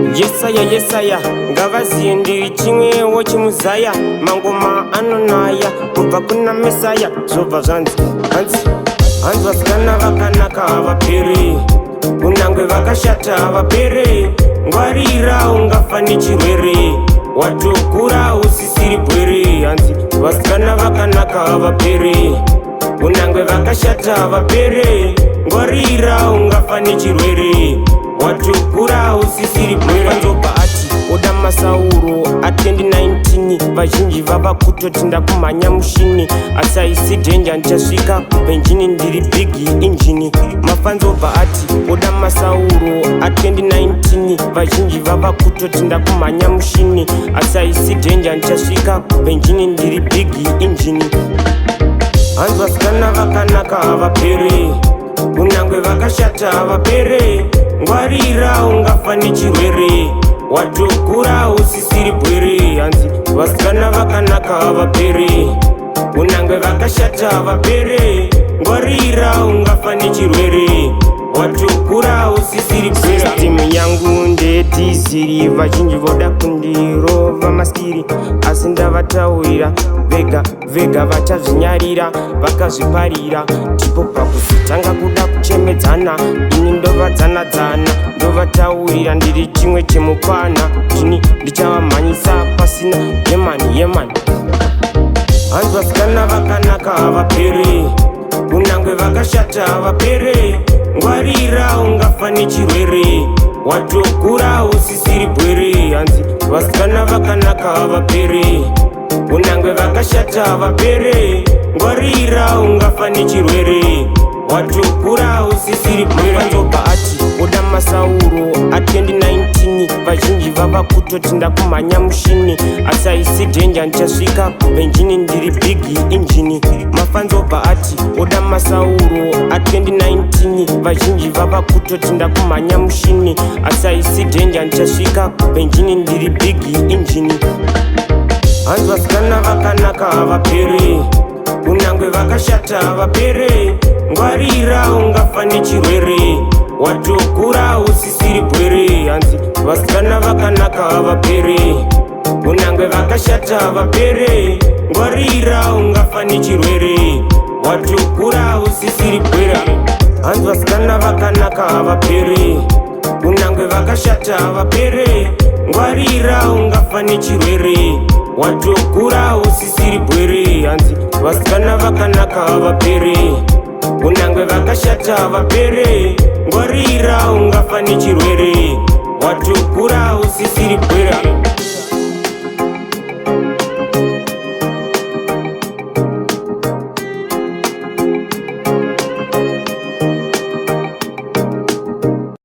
yesaya ngavaziye ndiri chimwewo chimuzaya mangoma anonaya kubva kuna mesaya zvobva zvanzi hanzi vasikana vakanaka havaperi kunyange vakashata havaperi ngwarira ungafa nechirwere watokura usisiri bwere hanzi vasikana vakanaka havaperi kunyange vakashata havaperi ngwarira ungafa nechirwere watokura usisiri bwere ndoba ati oda masauro a 2019 vazhinji vava kutoti ndakumhanya mushini asi aisi dhenja ndichasvika kubenjini ndiri bigi injini mafanzobva ati oda masauro a 2019 vazhinji vava kutoti ndakumhanya mushini asi aisi dhenja ndichasvika kubenjini ndiri bigi injini hanzi vasikana vakanaka havaperi kunyange vakashata havaperi ngwarira ungafa nechirwere watokura usisiri bwere hanzi vasikana vakanaka havaperi kunyange vakashata havaperi ngwarira ungafa nechirwere watokura usisiri bwere timu yangu ndedhiziri vazhinji voda kundirova maskiri asi ndavataurira vega vachazvinyarira vakazviparira ndipo pakuzotanga kuda kuchemedzana ini ndovadzanadzana ndovataurira ndiri chimwe chemukwana chini ndichavamhanyisa pasina yemani hanzi vasikana vakanaka havaperi kunyange vakashata havaperi ngwarira ungafa nechirwere watokura usisiri bwere hanzi vasikana vakanaka havaperi kunyange vakashata havaperi ngwarira ungafa nechirwere watokura usisiri bwere ndoba ati oda masauro a 2019 vazhinji vava kutoti ndakumhanya mushini asi aisi dhenja ndichasvika kubenjini ndiri bigi injini mafanzobva ati oda masauro a 2019 vazhinji vava kutoti ndakumhanya mushini asi aisi dhenja ndichasvika kubenjini ndiri bigi injini hanzi vasikana vakanaka havaperi kunyange vakashata havaperi ngwarira ungafa nechirwere watokura usisiri bwere hanzi vasikana vakanaka havaperi kunyange vakashata havaperi ngwarira ungafa nechirwere watokura usisiri bwere hanzi vasikana vakanaka havaperi kunyange vakashata havaperi ngwarira ungafa nechirwere watokura usisiri bwere hanzi vasikana vakanaka havaperi kunyange vakashata havaperi ngwarira ungafa nechirwere watokura usisiri bwere.